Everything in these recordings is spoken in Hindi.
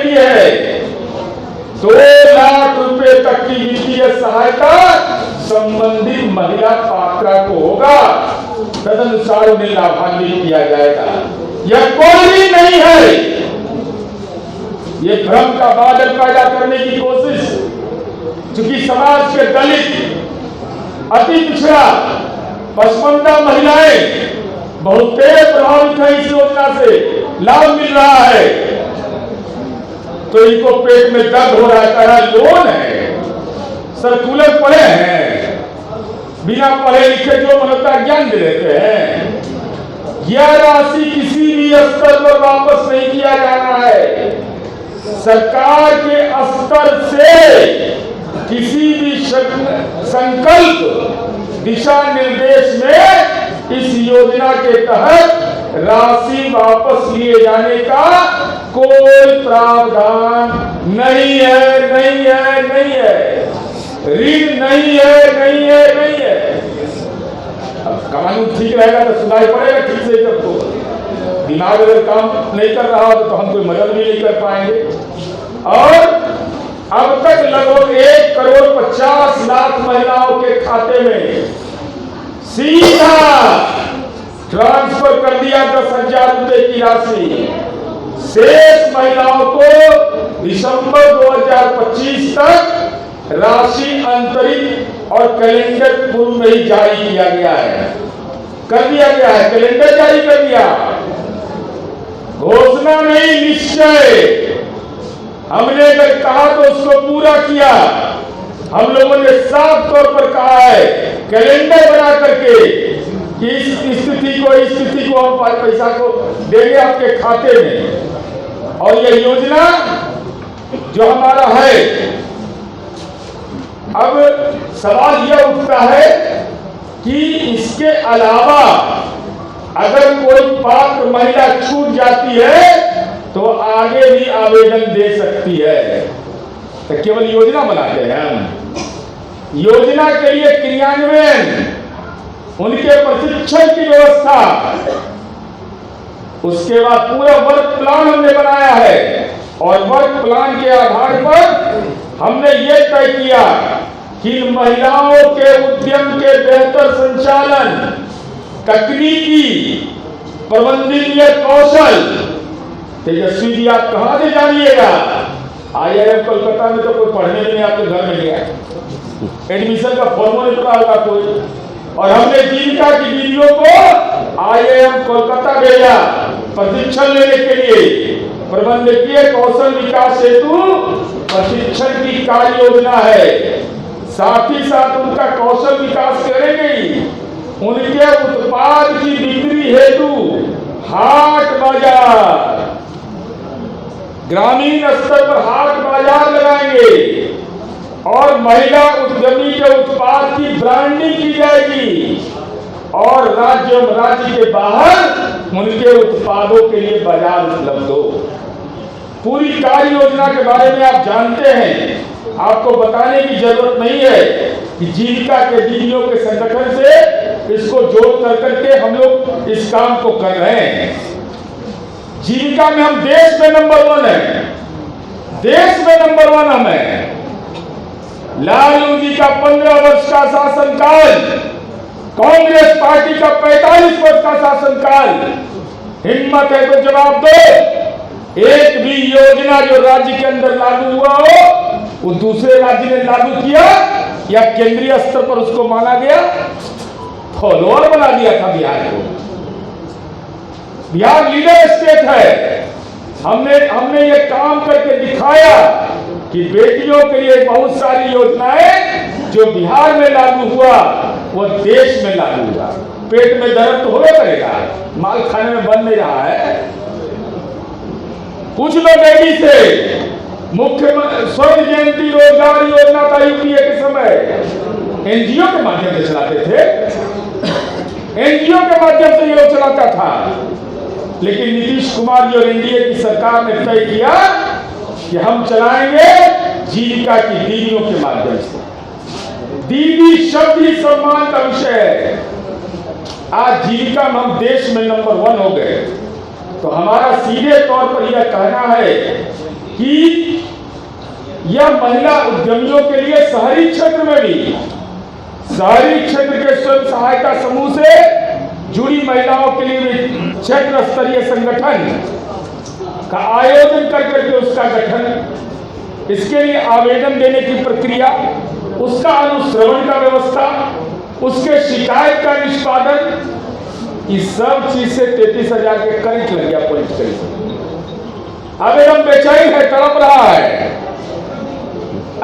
के लिए है। 2 लाख रुपए तक की वित्तीय सहायता संबंधित महिला पात्रा को होगा, तदनुसार उन्हें लाभान्वित किया जाएगा। यह कोई भी नहीं है, ये भ्रम का बादल पैदा करने की कोशिश। चूंकि समाज के दलित, अति पिछड़ा, पसमानदा महिलाएं बहुत तेज प्रभावित है इस योजना से, लाभ मिल रहा है, तो इनको पेट में दर्द हो रहा है। कह रहा लोन है, सर्कुलर पढ़े हैं, बिना पढ़े लिखे जो मनता ज्ञान दे देते हैं। यह राशि किसी भी स्तर पर वापस नहीं किया जाना है। सरकार के स्तर से किसी भी संकल्प, दिशा निर्देश में इस योजना के तहत राशि वापस लिए जाने का कोई प्रावधान नहीं है, नहीं है, नहीं है। ऋण नहीं है, नहीं है, नहीं है। अब कानून ठीक रहेगा तो सुनाई पड़ेगा ठीक से। जब तो दिमाग अगर काम नहीं कर रहा हो तो हम कोई मदद भी नहीं कर पाएंगे। और अब तक लगभग 1,50,00,000 महिलाओं के खाते में सीधा ट्रांसफर कर दिया 10,000 रुपए की राशि। शेष महिलाओं को दिसंबर 2025 तक राशि अंतरित और कैलेंडर पूर्व में ही जारी किया गया है, कर दिया गया है, कैलेंडर जारी कर दिया। घोषणा नहीं, निश्चय। हमने अगर कहा तो उसको पूरा किया। हम लोगों ने साफ तौर पर कहा है, कैलेंडर बना करके कि इस स्थिति को हम पैसा को देंगे आपके खाते में। और ये योजना जो हमारा है, अब सवाल यह उठता है कि इसके अलावा अगर कोई पात्र महिला छूट जाती है तो आगे भी आवेदन दे सकती है। तो केवल योजना बनाते हैं हम, योजना के लिए क्रियान्वयन, उनके प्रशिक्षण की व्यवस्था, उसके बाद पूरा वर्क प्लान हमने बनाया है। और वर्क प्लान के आधार पर हमने ये तय किया कि महिलाओं के उद्यम के बेहतर संचालन, तकनीकी प्रबंधनीय कौशल। तेजस्वी जी आप कहां से जानिएगा? IIM कोलकाता में तो कोई पढ़ने नहीं आपके घर में गया, एडमिशन का फॉर्म नहीं पड़ा होगा कोई। और हमने जीविका की दीदियों को IIM कोलकाता भेजा प्रशिक्षण लेने के लिए। प्रबंधकीय कौशल विकास हेतु प्रशिक्षण की कार्य योजना है। साथ ही साथ उनका कौशल विकास करेंगे, उनके उत्पाद की बिक्री हेतु हाट बाजार, ग्रामीण स्तर पर हाट बाजार लगाएंगे। और महिला उद्यमी के उत्पाद की ब्रांडिंग की जाएगी और राज्य के बाहर उनके उत्पादों के लिए बाजार उपलब्ध हो। पूरी कार्य योजना के बारे में आप जानते हैं, आपको बताने की जरूरत नहीं है कि जीविका के दीदियों के संगठन से इसको जोड़ करके हम लोग इस काम को कर रहे हैं। जीविका में हम देश में नंबर 1 है, देश में नंबर 1 हम है। लालू जी का 15 वर्ष का शासनकाल, कांग्रेस पार्टी का 45 वर्ष का शासनकाल, हिम्मत है तो जवाब दो। एक भी योजना जो राज्य के अंदर लागू हुआ हो वो दूसरे राज्य ने लागू किया या केंद्रीय स्तर पर उसको माना गया? फॉलोअर बना दिया था बिहार को। बिहार लीडर स्टेट है। हमने ये काम करके दिखाया कि बेटियों के लिए बहुत सारी योजनाएं जो बिहार में लागू हुआ वो देश में लागू हुआ। पेट में दर्द तो होगा करेगा, माल खाने में बन नहीं रहा है। कुछ लोग एडी से मुख्यमंत्री स्वर्ण जयंती रोजगार योजना था यूपीए के समय, एनजीओ के माध्यम से चलाते थे, एनजीओ के माध्यम से ये चलाता था। लेकिन नीतीश कुमार जी और एनडीए की सरकार ने तय किया कि हम चलाएंगे जीविका की दीदियों के माध्यम से। दीदी शब्द ही सम्मान का विषय है। आज जीविका में हम देश में नंबर 1 हो गए। तो हमारा सीधे तौर पर यह कहना है कि यह महिला उद्यमियों के लिए शहरी क्षेत्र में भी शहरी क्षेत्र के स्वयं सहायता समूह से जुड़ी महिलाओं के लिए भी क्षेत्र स्तरीय संगठन का आयोजन करके उसका गठन, इसके लिए आवेदन देने की प्रक्रिया, उसका अनुश्रवण का व्यवस्था, उसके शिकायत का निष्पादन, इस सब चीज से 33,000 के करीब लग गया पॉलिटिकल। आवेदन बेचैन है, तड़प रहा है।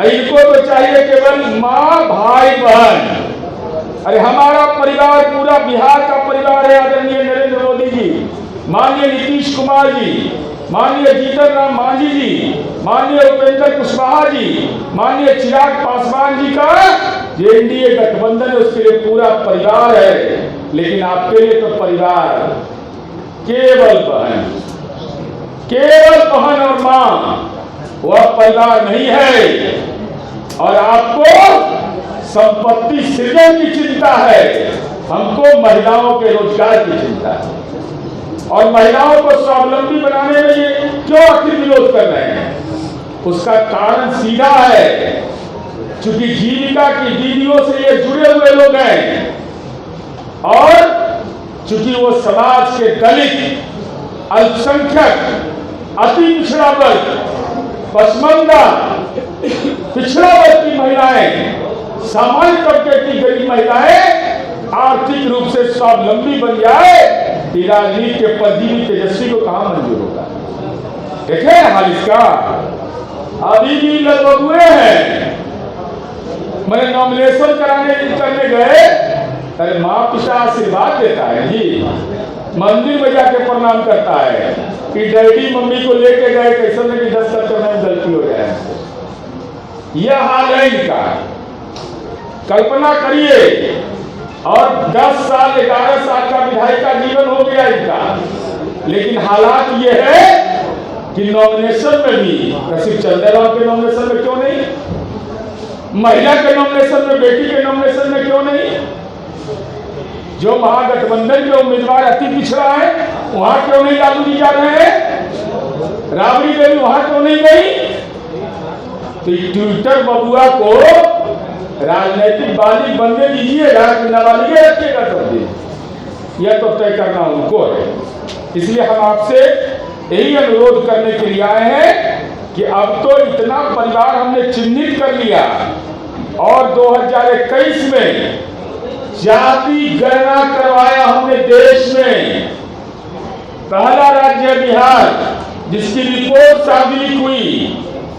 इनको तो चाहिए केवल माँ भाई बहन। अरे हमारा परिवार पूरा बिहार का परिवार है। आदरणीय नरेंद्र मोदी जी, माननीय नीतीश कुमार जी, माननीय जीतन राम मांझी जी, माननीय उपेंद्र कुशवाहा जी, माननीय चिराग पासवान जी का जो एनडीए गठबंधन है उसके लिए पूरा परिवार है। लेकिन आपके लिए तो परिवार केवल बहन और मां, वह परिवार नहीं है। और आपको संपत्ति सृजन की चिंता है, हमको महिलाओं के रोजगार की चिंता है। और महिलाओं को स्वावलंबी बनाने में ये क्यों आखिर विरोध कर रहे हैं? उसका कारण सीधा है, क्योंकि जीविका की दीदियों से ये जुड़े हुए लोग हैं और चूंकि वो समाज के दलित, अल्पसंख्यक, अति पिछड़ा वर्ग, पसमानदा, पिछड़ा वर्ग की महिलाएं, सामान्य तबके की गरीब महिलाएं आर्थिक रूप से स्वावलंबी बन जाए, राजनीति के पदवी तेजस्वी को कहां मंजूर होगा? देखे हाल इसका, अभी भी लगभग हुए हैं। मैंने नॉमिनेशन करने गए, अरे माँ पिता आशीर्वाद देता है जी, मंदिर में जाके प्रणाम करता है कि डैडी मम्मी को लेके गए, कैसे नहीं 10 साल करने में गलती हो जाए। यह हाल है इनका। कल्पना करिए, और 10 साल 11 साल का विधायक का जीवन हो गया इनका, लेकिन हालात ये है कि नॉमिनेशन में भी सिर्फ चंद्रराव के नॉमिनेशन में क्यों नहीं, महिला के नॉमिनेशन में, बेटी के नॉमिनेशन में क्यों नहीं? जो महागठबंधन के उम्मीदवार अति पिछड़ा है वहां क्यों नहीं लालू जी जा रहे हैं? राबड़ी देवी वहां क्यों नहीं गई? तो ट्विटर बबुआ को राजनीतिक बालिग बनने दीजिएगा कि नाबालिगे रखिएगा सब दिन, यह तो तय करना उनको है। इसलिए हम आपसे यही अनुरोध करने के लिए आए हैं कि अब तो इतना परिवार हमने चिन्हित कर लिया और 2021 में जाति गणना करवाया हमने देश में। पहला राज्य बिहार जिसकी रिपोर्ट सार्वजनिक हुई